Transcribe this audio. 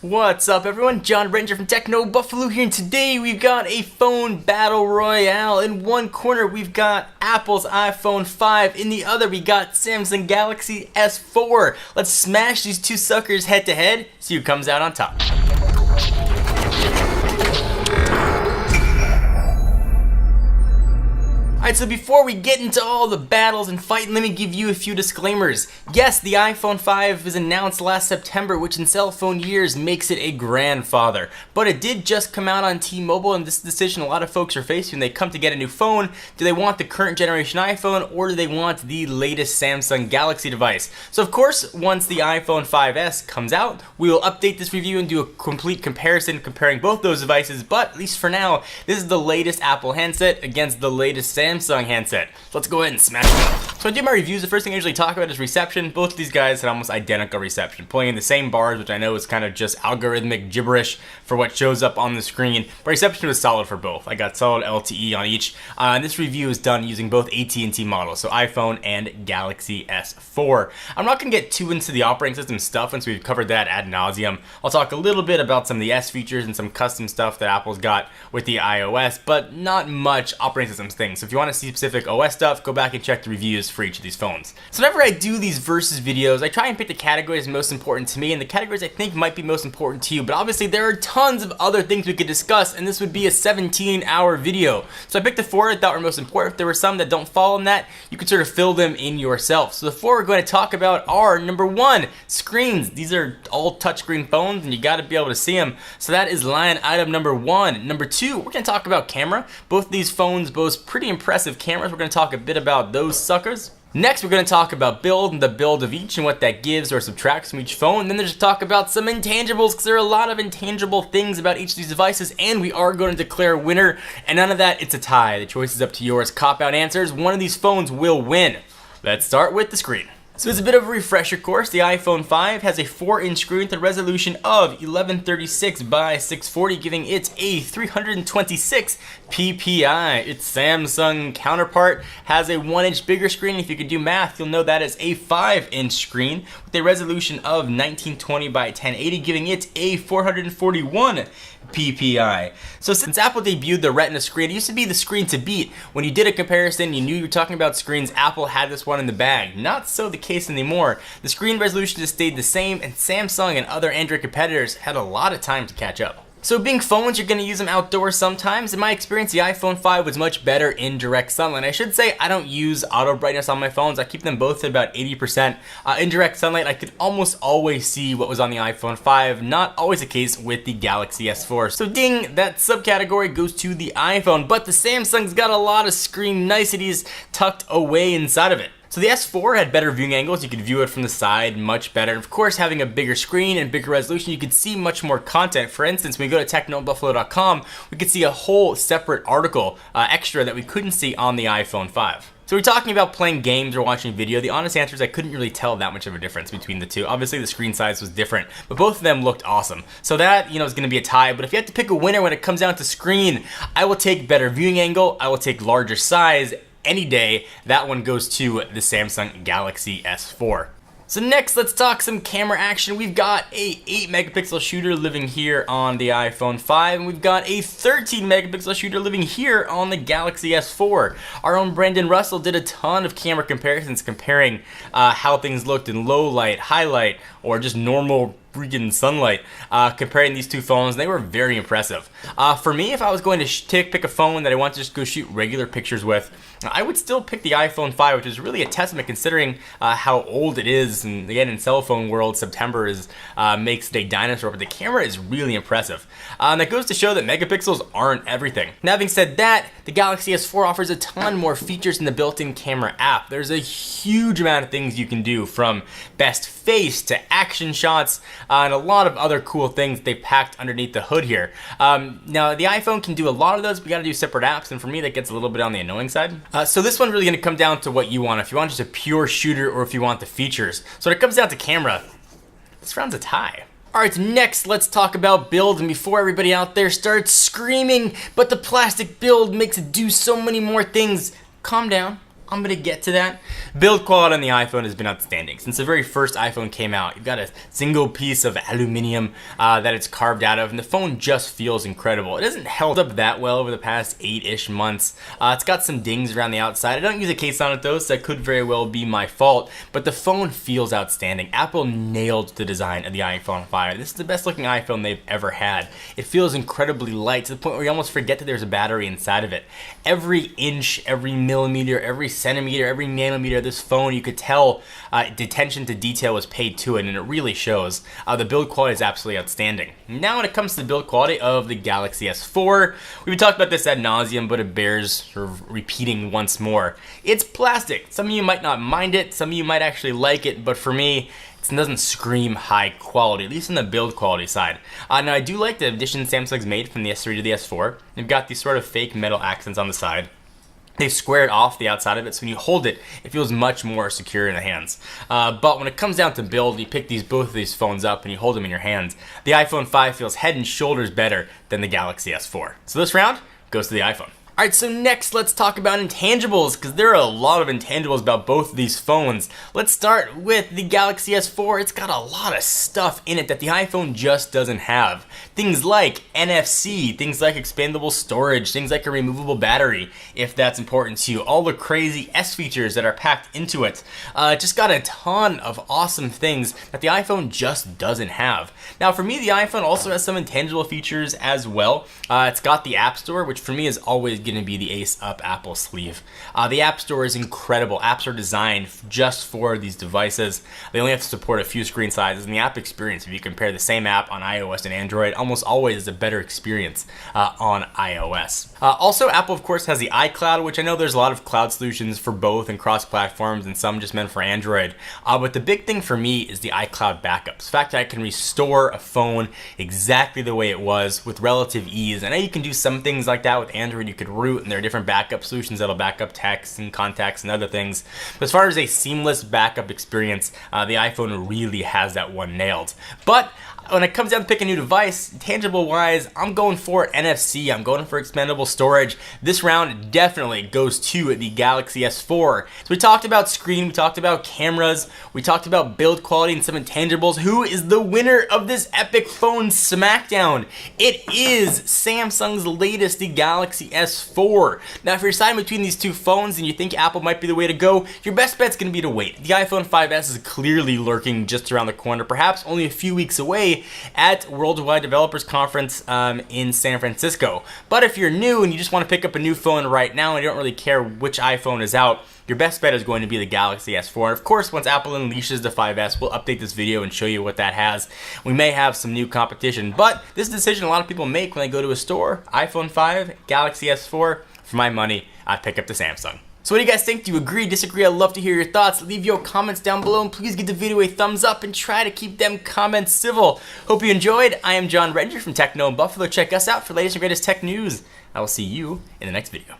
What's up everyone, John Ranger from Techno Buffalo here, and today we've got a phone battle royale. In one corner we've got Apple's iPhone 5, in the other we got Samsung Galaxy S4. Let's smash these two suckers head to head, see who comes out on top. Alright, so before we get into all the battles and fighting, let me give you a few disclaimers. Yes, the iPhone 5 was announced last September, which in cell phone years makes it a grandfather. But it did just come out on T-Mobile, and this decision a lot of folks are facing when they come to get a new phone. Do they want the current generation iPhone, or do they want the latest Samsung Galaxy device? So of course, once the iPhone 5S comes out, we will update this review and do a complete comparison comparing both those devices, but at least for now, this is the latest Apple handset against the latest Samsung handset. So let's go ahead and smash it. So I do my reviews, the first thing I usually talk about is reception. Both of these guys had almost identical reception, pulling in the same bars, which I know is kind of just algorithmic gibberish for what shows up on the screen, but reception was solid for both. I got solid LTE on each, and this review is done using both AT&T models, so iPhone and Galaxy S4. I'm not going to get too into the operating system stuff since we've covered that ad nauseum. I'll talk a little bit about some of the S features and some custom stuff that Apple's got with the iOS, but not much operating system things. So if you want to see specific OS stuff, go back and check the reviews for each of these phones. So whenever I do these versus videos, I try and pick the categories most important to me and the categories I think might be most important to you, but obviously there are tons of other things we could discuss, and this would be a 17-hour video. So I picked the four I thought were most important. If there were some that don't fall in that, you could sort of fill them in yourself. So the four we're going to talk about are, number one, screens. These are all touchscreen phones and you got to be able to see them. So that is line item number one. Number two, we're going to talk about camera. Both these phones boast pretty impressive cameras. We're going to talk a bit about those suckers. Next, we're going to talk about build and the build of each and what that gives or subtracts from each phone. And then there's talk about some intangibles, because there are a lot of intangible things about each of these devices, and we are going to declare a winner. And none of that, it's a tie. The choice is up to yours. Cop-out answers, one of these phones will win. Let's start with the screen. So as a bit of a refresher course, the iPhone 5 has a 4-inch screen with a resolution of 1136 by 640, giving it a 326 ppi. Its Samsung counterpart has a 1-inch bigger screen. If you could do math, you'll know that is a 5-inch screen with a resolution of 1920 by 1080, giving it a 441 ppi. So since Apple debuted the Retina screen, it used to be the screen to beat. When you did a comparison, you knew you were talking about screens. Apple had this one in the bag. Not so the case anymore. The screen resolution just stayed the same, and Samsung and other Android competitors had a lot of time to catch up. So being phones, you're going to use them outdoors sometimes. In my experience, the iPhone 5 was much better in direct sunlight. I should say I don't use auto brightness on my phones. I keep them both at about 80%. In direct sunlight, I could almost always see what was on the iPhone 5. Not always the case with the Galaxy S4. So ding, that subcategory goes to the iPhone, but the Samsung's got a lot of screen niceties tucked away inside of it. So the S4 had better viewing angles. You could view it from the side much better. And of course, having a bigger screen and bigger resolution, you could see much more content. For instance, when we go to technobuffalo.com, we could see a whole separate article extra that we couldn't see on the iPhone 5. So we're talking about playing games or watching video. The honest answer is I couldn't really tell that much of a difference between the two. Obviously the screen size was different, but both of them looked awesome. So that, is going to be a tie, but if you have to pick a winner when it comes down to screen, I will take better viewing angle, I will take larger size any day. That one goes to the Samsung Galaxy S4. So next, let's talk some camera action. We've got a 8 megapixel shooter living here on the iPhone 5, and we've got a 13 megapixel shooter living here on the Galaxy S4. Our own Brandon Russell did a ton of camera comparisons comparing how things looked in low light, high light, or just normal freaking sunlight, comparing these two phones. They were very impressive. For me, if I was going to pick a phone that I want to just go shoot regular pictures with, I would still pick the iPhone 5, which is really a testament considering how old it is. And again, in cell phone world, September makes it a dinosaur, but the camera is really impressive. And that goes to show that megapixels aren't everything. Now, having said that, the Galaxy S4 offers a ton more features in the built-in camera app. There's a huge amount of things you can do, from best face to action shots, and a lot of other cool things they packed underneath the hood here. Now, the iPhone can do a lot of those, but you gotta do separate apps, and for me, that gets a little bit on the annoying side. So this one's really gonna come down to what you want. If you want just a pure shooter, or if you want the features. So when it comes down to camera, this round's a tie. Alright, next let's talk about build, and before everybody out there starts screaming, but the plastic build makes it do so many more things, calm down. I'm gonna get to that. Build quality on the iPhone has been outstanding. Since the very first iPhone came out, you've got a single piece of aluminum that it's carved out of, and the phone just feels incredible. It hasn't held up that well over the past 8-ish months. It's got some dings around the outside. I don't use a case on it though, so that could very well be my fault, but the phone feels outstanding. Apple nailed the design of the iPhone 5. This is the best looking iPhone they've ever had. It feels incredibly light to the point where you almost forget that there's a battery inside of it. Every inch, every millimeter, every centimeter, every nanometer of this phone, you could tell attention to detail was paid to it, and it really shows. The build quality is absolutely outstanding. Now when it comes to the build quality of the Galaxy S4, we've talked about this ad nauseum, but it bears sort of repeating once more. It's plastic. Some of you might not mind it, some of you might actually like it, but for me, it doesn't scream high quality, at least on the build quality side. Now I do like the addition Samsung's made from the S3 to the S4. They've got these sort of fake metal accents on the side. They've squared off the outside of it, so when you hold it, it feels much more secure in the hands. But when it comes down to build, you pick both of these phones up and you hold them in your hands. The iPhone 5 feels head and shoulders better than the Galaxy S4. So this round goes to the iPhone. Alright, so next let's talk about intangibles, because there are a lot of intangibles about both of these phones. Let's start with the Galaxy S4. It's got a lot of stuff in it that the iPhone just doesn't have. Things like NFC, things like expandable storage, things like a removable battery, if that's important to you. All the crazy S features that are packed into it. Just got a ton of awesome things that the iPhone just doesn't have. Now for me, the iPhone also has some intangible features as well. It's got the App Store, which for me is always going to be the ace up Apple sleeve. The App Store is incredible. Apps are designed just for these devices. They only have to support a few screen sizes, and the app experience, if you compare the same app on iOS and Android, almost always is a better experience on iOS. Also, Apple of course has the iCloud, which I know there's a lot of cloud solutions for both and cross platforms, and some just meant for Android. But the big thing for me is the iCloud backups. The fact that I can restore a phone exactly the way it was with relative ease. I know you can do some things like that with Android. You could root, and there are different backup solutions that'll back up texts and contacts and other things. But as far as a seamless backup experience, the iPhone really has that one nailed. But when it comes down to pick a new device, tangible wise, I'm going for NFC. I'm going for expandable storage. This round definitely goes to the Galaxy S4. So we talked about screen, we talked about cameras, we talked about build quality and some intangibles. Who is the winner of this epic phone smackdown? It is Samsung's latest, the Galaxy S4. Now if you're deciding between these two phones and you think Apple might be the way to go, your best bet's going to be to wait. The iPhone 5S is clearly lurking just around the corner, perhaps only a few weeks away at Worldwide Developers Conference in San Francisco. But if you're new and you just want to pick up a new phone right now and you don't really care which iPhone is out, your best bet is going to be the Galaxy S4. And of course, once Apple unleashes the 5S, we'll update this video and show you what that has. We may have some new competition, but this is a decision a lot of people make when they go to a store. iPhone 5, Galaxy S4, for my money, I pick up the Samsung. So what do you guys think? Do you agree, disagree? I'd love to hear your thoughts. Leave your comments down below, and please give the video a thumbs up and try to keep them comments civil. Hope you enjoyed. I am John Redger from Techno in Buffalo. Check us out for the latest and greatest tech news. I will see you in the next video.